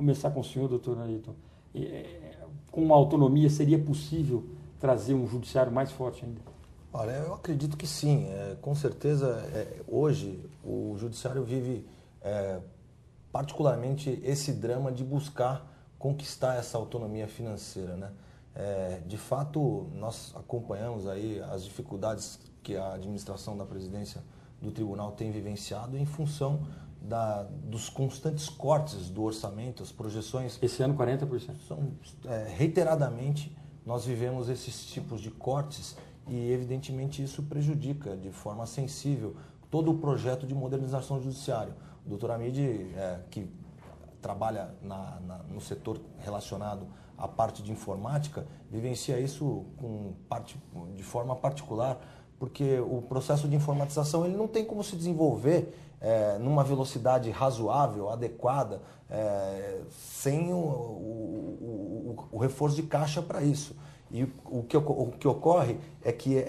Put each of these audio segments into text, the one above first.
começar com o senhor, doutor Ayrton. Com a autonomia, seria possível trazer um judiciário mais forte ainda? Olha, eu acredito que sim. Com certeza, hoje, o judiciário vive particularmente esse drama de buscar conquistar essa autonomia financeira, né? De fato, nós acompanhamos aí as dificuldades que a administração da presidência do tribunal tem vivenciado em função dos constantes cortes do orçamento, as projeções... Esse ano, 40%. Reiteradamente, nós vivemos esses tipos de cortes e, evidentemente, isso prejudica de forma sensível todo o projeto de modernização do judiciário. O doutor Hamid, que trabalha no setor relacionado à parte de informática, vivencia isso de forma particular, porque o processo de informatização ele não tem como se desenvolver numa velocidade razoável, adequada, sem o reforço de caixa para isso. E o que ocorre é que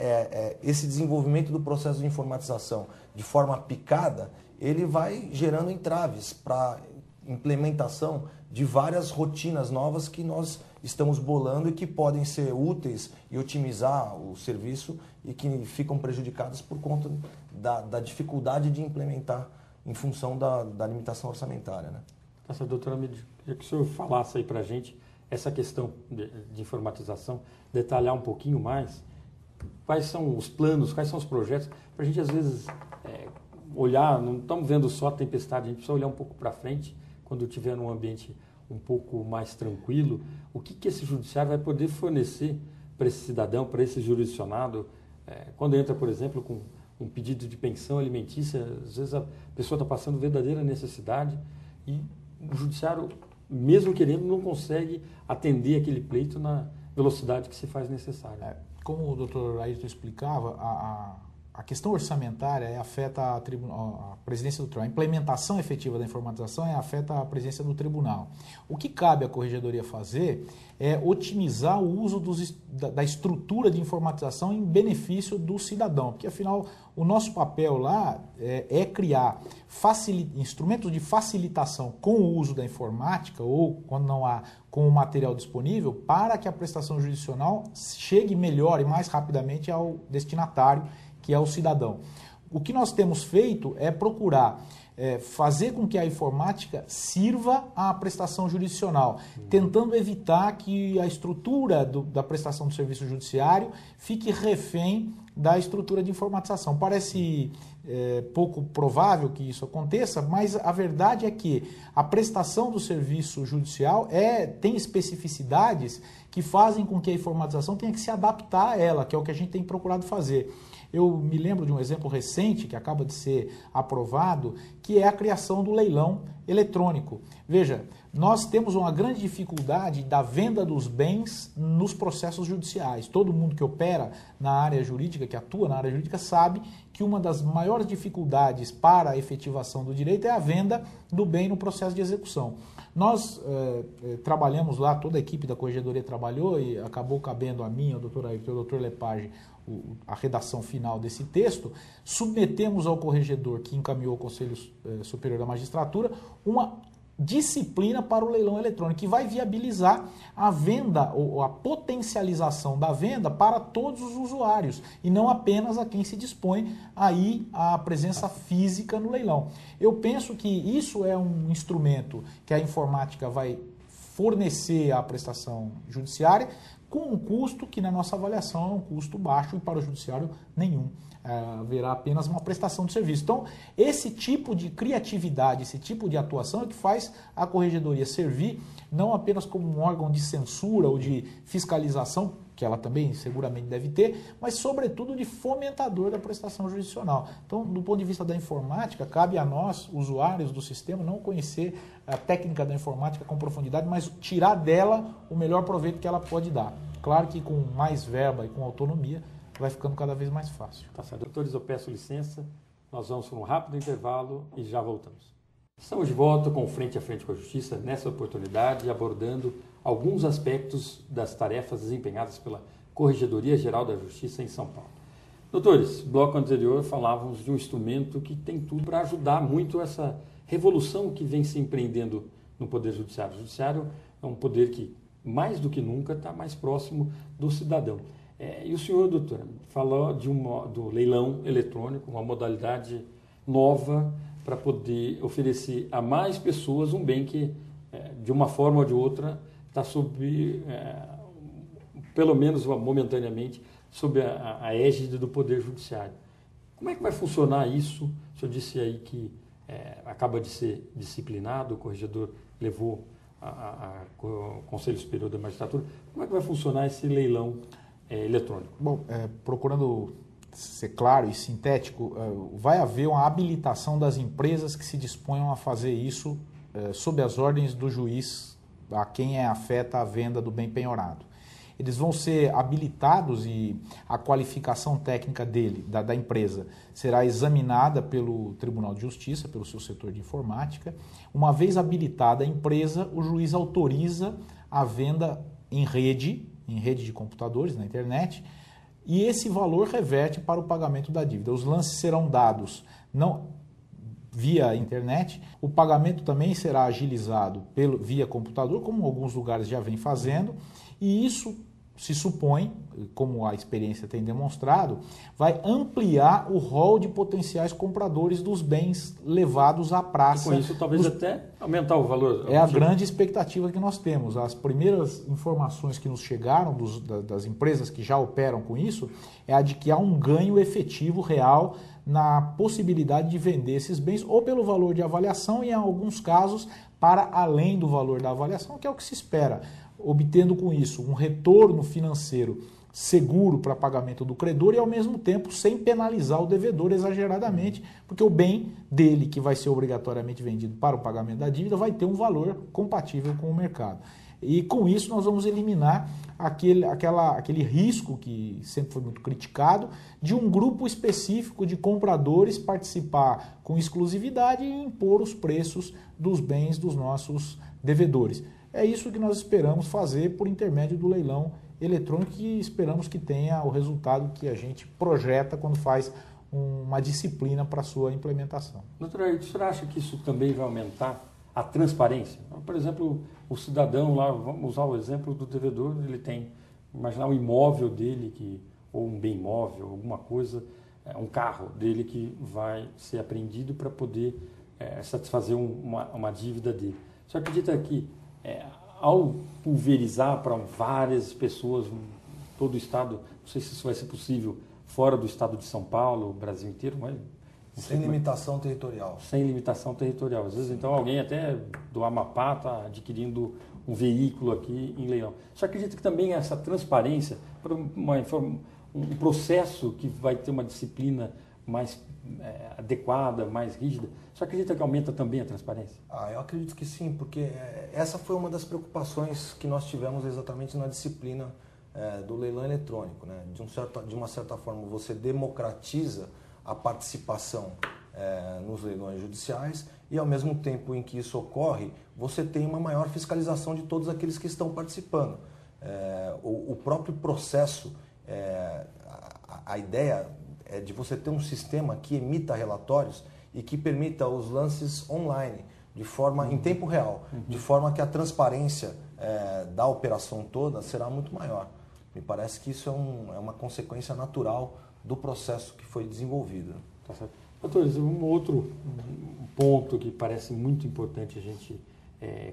esse desenvolvimento do processo de informatização de forma picada, ele vai gerando entraves para implementação de várias rotinas novas que nós estamos bolando e que podem ser úteis e otimizar o serviço e que ficam prejudicadas por conta da dificuldade de implementar em função da limitação orçamentária, né? Nossa, doutora, queria que o senhor falasse aí para a gente essa questão de informatização, detalhar um pouquinho mais quais são os planos, quais são os projetos, para a gente às vezes olhar, não estamos vendo só a tempestade, a gente precisa olhar um pouco para frente, quando tiver num ambiente um pouco mais tranquilo, o que esse judiciário vai poder fornecer para esse cidadão, para esse jurisdicionado, quando entra, por exemplo, com um pedido de pensão alimentícia, às vezes a pessoa está passando verdadeira necessidade e o judiciário, mesmo querendo, não consegue atender aquele pleito na velocidade que se faz necessária. Como o doutor Ayrton explicava, a questão orçamentária afeta a presidência do tribunal. A implementação efetiva da informatização afeta a presidência do tribunal. O que cabe à corregedoria fazer é otimizar o uso da estrutura de informatização em benefício do cidadão, porque afinal o nosso papel lá é criar instrumentos de facilitação com o uso da informática ou, quando não há, com o material disponível, para que a prestação jurisdicional chegue melhor e mais rapidamente ao destinatário, que é o cidadão. O que nós temos feito é procurar fazer com que a informática sirva à prestação jurisdicional, tentando evitar que a estrutura da prestação do serviço judiciário fique refém da estrutura de informatização. Parece pouco provável que isso aconteça, mas a verdade é que a prestação do serviço judicial tem especificidades que fazem com que a informatização tenha que se adaptar a ela, que é o que a gente tem procurado fazer. Eu me lembro de um exemplo recente que acaba de ser aprovado, que é a criação do leilão eletrônico. Veja, nós temos uma grande dificuldade da venda dos bens nos processos judiciais. Todo mundo que opera na área jurídica, que atua na área jurídica, sabe que uma das maiores dificuldades para a efetivação do direito é a venda do bem no processo de execução. Nós trabalhamos lá, toda a equipe da Corregedoria trabalhou e acabou cabendo a mim, ao doutor Ayrton e ao doutor Lepage, a redação final desse texto, submetemos ao corregedor que encaminhou ao Conselho Superior da Magistratura uma disciplina para o leilão eletrônico, que vai viabilizar a venda ou a potencialização da venda para todos os usuários e não apenas a quem se dispõe aí a presença física no leilão. Eu penso que isso é um instrumento que a informática vai fornecer à prestação judiciária com um custo que, na nossa avaliação, é um custo baixo e para o judiciário nenhum. Haverá apenas uma prestação de serviço. Então, esse tipo de criatividade, esse tipo de atuação é que faz a corregedoria servir não apenas como um órgão de censura ou de fiscalização, que ela também seguramente deve ter, mas sobretudo de fomentador da prestação jurisdicional. Então, do ponto de vista da informática, cabe a nós, usuários do sistema, não conhecer a técnica da informática com profundidade, mas tirar dela o melhor proveito que ela pode dar. Claro que com mais verba e com autonomia, vai ficando cada vez mais fácil. Tá certo. Doutores, eu peço licença, nós vamos para um rápido intervalo e já voltamos. Estamos de volta com Frente a Frente com a Justiça, nessa oportunidade, abordando alguns aspectos das tarefas desempenhadas pela Corregedoria Geral da Justiça em São Paulo. Doutores, bloco anterior falávamos de um instrumento que tem tudo para ajudar muito essa revolução que vem se empreendendo no Poder Judiciário. O Judiciário é um poder que, mais do que nunca, está mais próximo do cidadão. E o senhor, doutora, falou do leilão eletrônico, uma modalidade nova para poder oferecer a mais pessoas um bem que, de uma forma ou de outra, está sob, pelo menos momentaneamente, sob a égide do Poder Judiciário. Como é que vai funcionar isso? O senhor disse aí que acaba de ser disciplinado, o corregedor levou ao Conselho Superior da Magistratura. Como é que vai funcionar esse leilão eletrônico? Bom, procurando ser claro e sintético, vai haver uma habilitação das empresas que se disponham a fazer isso sob as ordens do juiz a quem afeta a venda do bem penhorado. Eles vão ser habilitados e a qualificação técnica da empresa, será examinada pelo Tribunal de Justiça, pelo seu setor de informática. Uma vez habilitada a empresa, o juiz autoriza a venda em rede de computadores, na internet, e esse valor reverte para o pagamento da dívida. Os lances serão dados não via internet, o pagamento também será agilizado via computador, como alguns lugares já vêm fazendo, e isso se supõe, como a experiência tem demonstrado, vai ampliar o rol de potenciais compradores dos bens levados à praça. E com isso talvez até aumentar o valor. É a grande expectativa que nós temos. As primeiras informações que nos chegaram das empresas que já operam com isso é a de que há um ganho efetivo real na possibilidade de vender esses bens ou pelo valor de avaliação e, em alguns casos, para além do valor da avaliação, que é o que se espera, obtendo com isso um retorno financeiro seguro para pagamento do credor e, ao mesmo tempo, sem penalizar o devedor exageradamente, porque o bem dele, que vai ser obrigatoriamente vendido para o pagamento da dívida, vai ter um valor compatível com o mercado. E, com isso, nós vamos eliminar aquele risco que sempre foi muito criticado de um grupo específico de compradores participar com exclusividade e impor os preços dos bens dos nossos devedores. É isso que nós esperamos fazer por intermédio do leilão eletrônico e esperamos que tenha o resultado que a gente projeta quando faz uma disciplina para a sua implementação. Doutora, o senhor acha que isso também vai aumentar a transparência? Por exemplo, o cidadão lá, vamos usar o exemplo do devedor, ele tem, imaginar um imóvel dele, ou um bem imóvel, alguma coisa, um carro dele que vai ser apreendido para poder satisfazer uma dívida dele. O senhor acredita que ao pulverizar para várias pessoas, todo o estado, não sei se isso vai ser possível fora do estado de São Paulo, o Brasil inteiro, mas... Sem limitação territorial. Sem limitação territorial. Às vezes, então, alguém até do Amapá está adquirindo um veículo aqui em leilão. Você acredita que também essa transparência, para um processo que vai ter uma disciplina mais adequada, mais rígida, você acredita que aumenta também a transparência? Eu acredito que sim, porque essa foi uma das preocupações que nós tivemos exatamente na disciplina do leilão eletrônico, né? De uma certa forma, você democratiza a participação nos leilões judiciais e, ao mesmo tempo em que isso ocorre, você tem uma maior fiscalização de todos aqueles que estão participando. O próprio processo, a ideia é de você ter um sistema que emita relatórios e que permita os lances online, de forma em tempo real, de forma que a transparência da operação toda será muito maior. Me parece que isso é uma consequência natural do processo que foi desenvolvido. Tá certo. Doutores, um outro ponto que parece muito importante a gente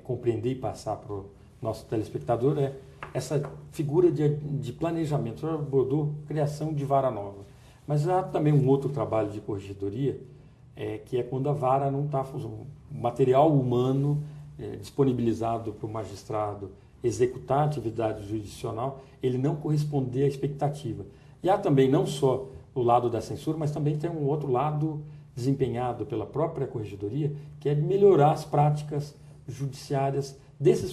compreender e passar para o nosso telespectador é essa figura de planejamento. O senhor abordou criação de vara nova, mas há também um outro trabalho de corregedoria, que é quando a vara não está... O material humano disponibilizado para o magistrado executar a atividade jurisdicional, ele não corresponder à expectativa. E há também não só o lado da censura, mas também tem um outro lado desempenhado pela própria corregedoria, que é de melhorar as práticas judiciárias desses